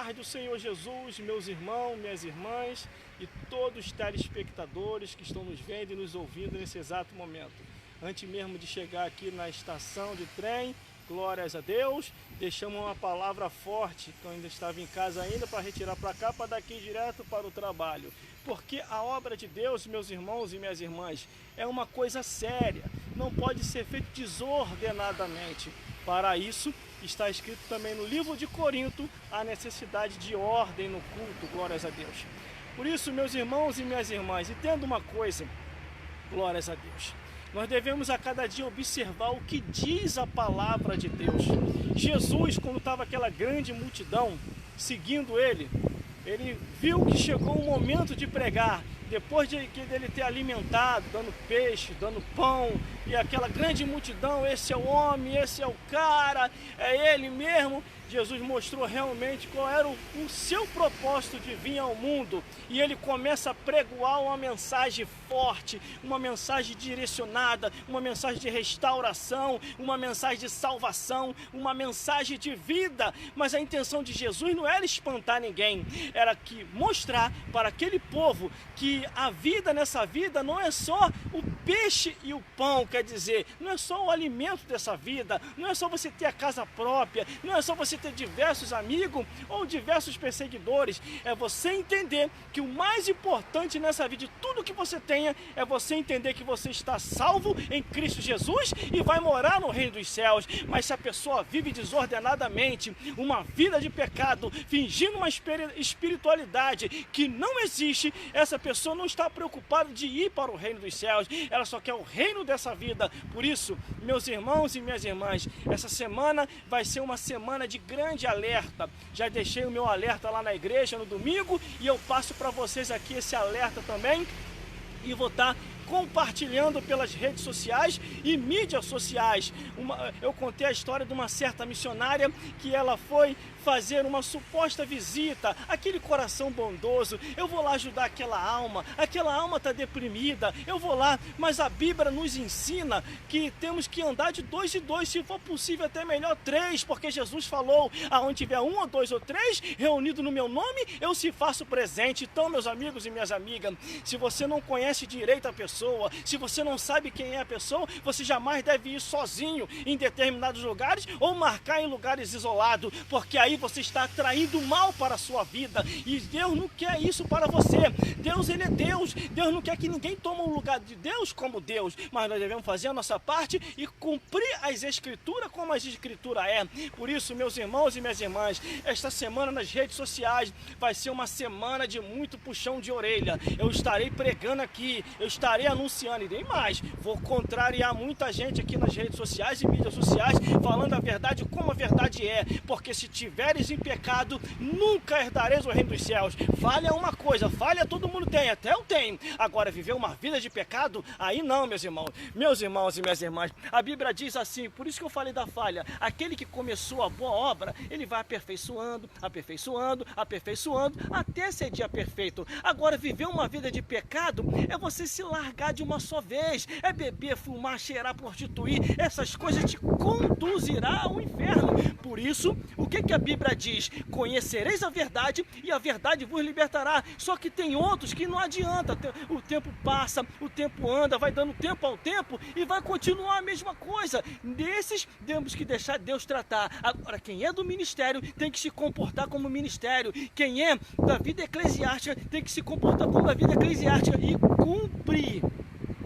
paz do Senhor Jesus, meus irmãos, minhas irmãs e todos os telespectadores que estão nos vendo e nos ouvindo nesse exato momento. Antes mesmo de chegar aqui na estação de trem, glórias a Deus, deixamos uma palavra forte, que eu ainda estava em casa ainda, para retirar para cá, para daqui direto para o trabalho. Porque a obra de Deus, meus irmãos e minhas irmãs, é uma coisa séria, não pode ser feito desordenadamente. Para isso, está escrito também no livro de Corinto, a necessidade de ordem no culto, glórias a Deus. Por isso, meus irmãos e minhas irmãs, entenda uma coisa, glórias a Deus. Nós devemos a cada dia observar o que diz a palavra de Deus. Jesus, quando estava aquela grande multidão seguindo ele viu que chegou o momento de pregar. Depois de ele ter alimentado, dando peixe, dando pão, e aquela grande multidão, esse é o homem, esse é o cara, é ele mesmo. Jesus mostrou realmente qual era o seu propósito de vir ao mundo. E ele começa a pregoar uma mensagem forte, uma mensagem direcionada, uma mensagem de restauração, uma mensagem de salvação, uma mensagem de vida. Mas a intenção de Jesus não era espantar ninguém, era que mostrar para aquele povo que a vida nessa vida não é só o peixe e o pão, quer dizer, não é só o alimento dessa vida, não é só você ter a casa própria, não é só você ter diversos amigos ou diversos perseguidores, é você entender que o mais importante nessa vida, de tudo que você tenha, é você entender que você está salvo em Cristo Jesus e vai morar no reino dos céus. Mas se a pessoa vive desordenadamente, uma vida de pecado, fingindo uma espiritualidade que não existe, essa pessoa não está preocupada de ir para o reino dos céus, ela só quer o reino dessa vida. Por isso, meus irmãos e minhas irmãs, essa semana vai ser uma semana de grande alerta. Já deixei o meu alerta lá na igreja no domingo e eu passo para vocês aqui esse alerta também, e vou estar compartilhando pelas redes sociais e mídias sociais. Eu contei a história de uma certa missionária que ela foi fazer uma suposta visita, aquele coração bondoso, eu vou lá ajudar aquela alma está deprimida, eu vou lá, mas a Bíblia nos ensina que temos que andar de 2 em 2, se for possível até melhor 3, porque Jesus falou, aonde tiver 1 ou 2 ou 3 reunido no meu nome, eu se faço presente. Então, meus amigos e minhas amigas, se você não conhece direito a pessoa, se você não sabe quem é a pessoa, você jamais deve ir sozinho em determinados lugares ou marcar em lugares isolados, porque aí você está atraindo mal para a sua vida, e Deus não quer isso para você. Deus, ele é Deus, Deus não quer que ninguém tome o lugar de Deus como Deus, mas nós devemos fazer a nossa parte e cumprir as escrituras como as escrituras é. Por isso, meus irmãos e minhas irmãs, esta semana nas redes sociais vai ser uma semana de muito puxão de orelha. Eu estarei pregando aqui, eu estarei anunciando, e nem mais, vou contrariar muita gente aqui nas redes sociais e mídias sociais, falando a verdade como a verdade é, porque se tiveres em pecado, nunca herdareis o reino dos céus. Falha uma coisa, falha todo mundo tem, até eu tenho. Agora, viver uma vida de pecado, aí não, meus irmãos e minhas irmãs. A Bíblia diz assim, por isso que eu falei da falha, aquele que começou a boa obra, ele vai aperfeiçoando, aperfeiçoando, aperfeiçoando, até ser dia perfeito. Agora, viver uma vida de pecado é você se largar de uma só vez, é beber, fumar, cheirar, prostituir, essas coisas te conduzirá ao inferno. Por isso, o que a Bíblia diz? Conhecereis a verdade e a verdade vos libertará. Só que tem outros que não adianta, o tempo passa, o tempo anda, vai dando tempo ao tempo e vai continuar a mesma coisa. Desses temos que deixar Deus tratar. Agora, quem é do ministério tem que se comportar como ministério. Quem é da vida eclesiástica tem que se comportar como da vida eclesiástica e cumprir.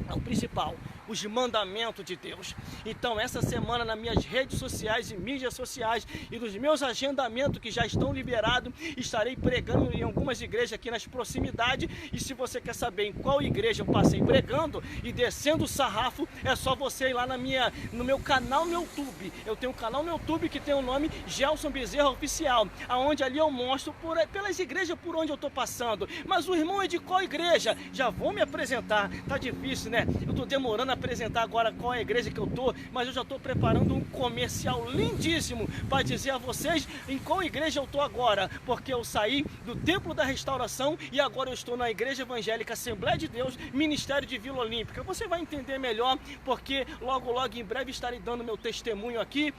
É o principal, os mandamentos de Deus. Então, essa semana nas minhas redes sociais e mídias sociais e nos meus agendamentos que já estão liberados, estarei pregando em algumas igrejas aqui nas proximidades. E se você quer saber em qual igreja eu passei pregando e descendo o sarrafo, é só você ir lá no meu canal no YouTube. Eu tenho um canal no YouTube que tem o nome Gelson Bezerra Oficial, aonde ali eu mostro pelas igrejas por onde eu estou passando. Mas o irmão é de qual igreja? Já vou me apresentar, tá difícil, né? Eu estou demorando apresentar agora qual é a igreja que eu estou, mas eu já estou preparando um comercial lindíssimo para dizer a vocês em qual igreja eu estou agora, porque eu saí do Templo da Restauração e agora eu estou na Igreja Evangélica Assembleia de Deus, Ministério de Vila Olímpica. Você vai entender melhor, porque logo em breve estarei dando meu testemunho aqui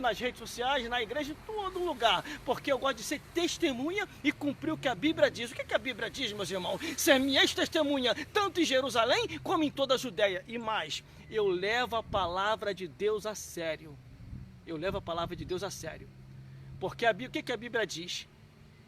nas redes sociais, na igreja, em todo lugar, porque eu gosto de ser testemunha e cumprir o que a Bíblia diz. O que a Bíblia diz, meus irmãos? Ser minha testemunha, tanto em Jerusalém como em toda a Judéia. E mais, eu levo a palavra de Deus a sério. Eu levo a palavra de Deus a sério. Porque o que a Bíblia diz?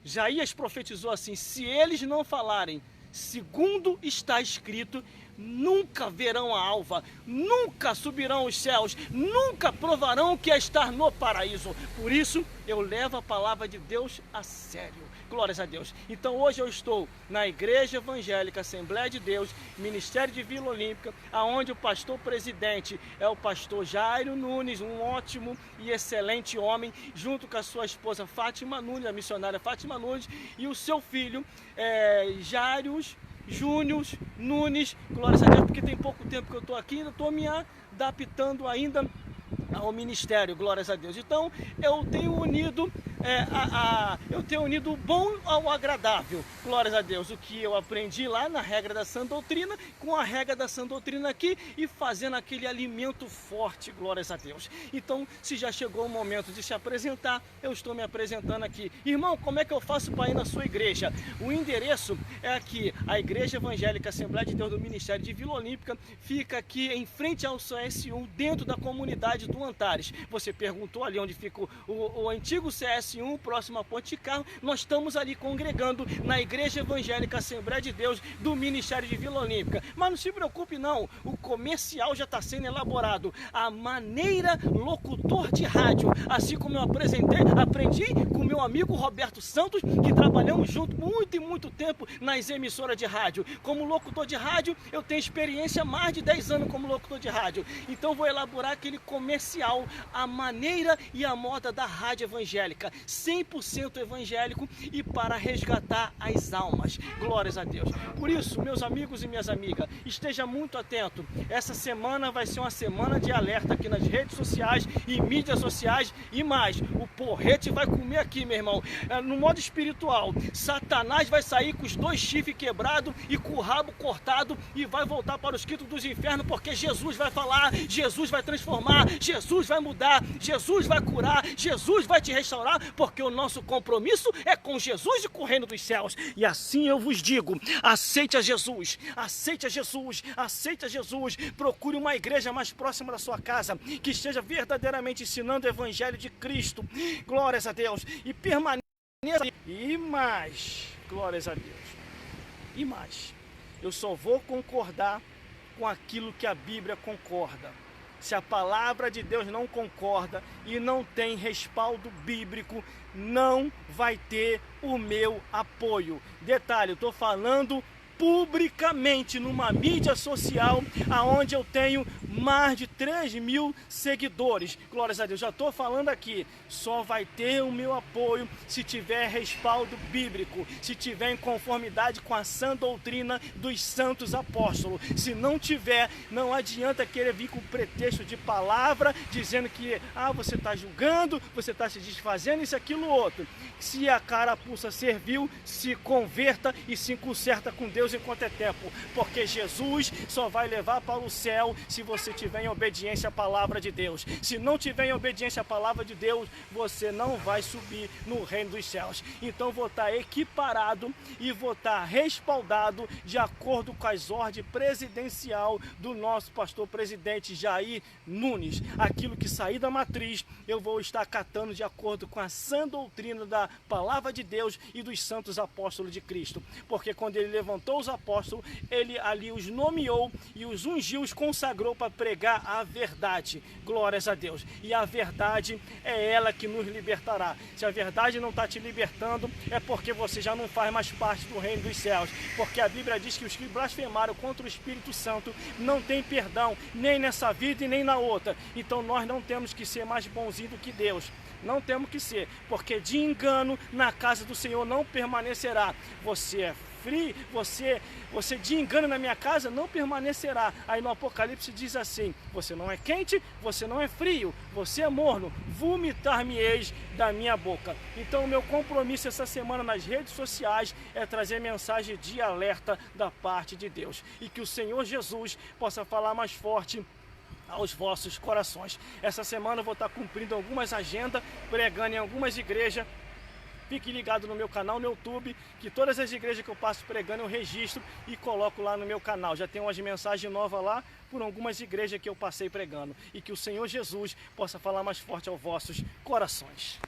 Isaías profetizou assim: se eles não falarem segundo está escrito, nunca verão a alva, nunca subirão os céus, nunca provarão o que é estar no paraíso. Por isso, eu levo a palavra de Deus a sério. Glórias a Deus. Então hoje eu estou na Igreja Evangélica Assembleia de Deus, Ministério de Vila Olímpica, aonde o pastor presidente é o pastor Jairo Nunes, um ótimo e excelente homem, junto com a sua esposa Fátima Nunes, a missionária Fátima Nunes, e o seu filho Jairo Júnior Nunes. Glórias a Deus, porque tem pouco tempo que eu estou aqui, ainda estou me adaptando ainda ao ministério, glórias a Deus. Então eu tenho unido o bom ao agradável, glórias a Deus. O que eu aprendi lá na regra da sã doutrina, com a regra da sã doutrina aqui, e fazendo aquele alimento forte, glórias a Deus. Então, se já chegou o momento de se apresentar, eu estou me apresentando aqui. Irmão, como é que eu faço para ir na sua igreja? O endereço é aqui, a Igreja Evangélica Assembleia de Deus do Ministério de Vila Olímpica, fica aqui em frente ao CS1, dentro da comunidade do Antares. Você perguntou ali onde fica o antigo CS1, próximo à Ponte de Carro. Nós estamos ali congregando na Igreja Evangélica Assembleia de Deus do Ministério de Vila Olímpica. Mas não se preocupe não, o comercial já está sendo elaborado. A maneira locutor de rádio, assim como eu aprendi com meu amigo Roberto Santos, que trabalhamos junto muito tempo nas emissoras de rádio. Como locutor de rádio, eu tenho experiência há mais de 10 anos como locutor de rádio. Então vou elaborar aquele comercial, a maneira e a moda da rádio evangélica, 100% evangélico e para resgatar as almas. Glórias a Deus. Por isso, meus amigos e minhas amigas, esteja muito atento. Essa semana vai ser uma semana de alerta aqui nas redes sociais e mídias sociais, e mais, o porrete vai comer aqui, meu irmão. No modo espiritual, Satanás vai sair com os 2 chifres quebrados e com o rabo cortado e vai voltar para os quintos dos infernos, porque Jesus vai falar, Jesus vai transformar, Jesus vai mudar, Jesus vai curar, Jesus vai te restaurar, porque o nosso compromisso é com Jesus e com o reino dos céus. E assim eu vos digo, aceite a Jesus, aceite a Jesus, aceite a Jesus. Procure uma igreja mais próxima da sua casa, que esteja verdadeiramente ensinando o evangelho de Cristo. Glórias a Deus. E permaneça. E mais, glórias a Deus. E mais, eu só vou concordar com aquilo que a Bíblia concorda. Se a palavra de Deus não concorda e não tem respaldo bíblico, não vai ter o meu apoio. Detalhe, eu estou falando publicamente numa mídia social, aonde eu tenho mais de 3.000 seguidores. Glórias a Deus, já estou falando aqui, só vai ter o meu apoio se tiver respaldo bíblico, se tiver em conformidade com a sã doutrina dos santos apóstolos. Se não tiver, não adianta querer vir com pretexto de palavra, dizendo que você está julgando, você está se desfazendo, isso, aquilo, outro. Se a carapuça serviu, se converta e se conserta com Deus enquanto é tempo, porque Jesus só vai levar para o céu se você tiver em obediência à palavra de Deus. Se não tiver em obediência à palavra de Deus, você não vai subir no reino dos céus. Então vou estar equiparado e vou estar respaldado de acordo com as ordens presidencial do nosso pastor presidente Jair Nunes. Aquilo que sair da matriz, eu vou estar acatando de acordo com a sã doutrina da palavra de Deus e dos santos apóstolos de Cristo. Porque quando ele levantou os apóstolos, ele ali os nomeou e os ungiu, os consagrou para pregar a verdade. Glórias a Deus. E a verdade é ela que nos libertará. Se a verdade não está te libertando, é porque você já não faz mais parte do reino dos céus. Porque a Bíblia diz que os que blasfemaram contra o Espírito Santo não têm perdão, nem nessa vida e nem na outra. Então nós não temos que ser mais bonzinhos do que Deus. Não temos que ser, porque de engano na casa do Senhor não permanecerá. Você é frio, você de engano na minha casa não permanecerá. Aí no Apocalipse diz assim: você não é quente, você não é frio, você é morno, vomitar-me-eis da minha boca. Então o meu compromisso essa semana nas redes sociais é trazer mensagem de alerta da parte de Deus, e que o Senhor Jesus possa falar mais forte aos vossos corações. Essa semana eu vou estar cumprindo algumas agendas, pregando em algumas igrejas. Fique ligado no meu canal no YouTube, que todas as igrejas que eu passo pregando eu registro e coloco lá no meu canal. Já tem umas mensagens novas lá por algumas igrejas que eu passei pregando. E que o Senhor Jesus possa falar mais forte aos vossos corações.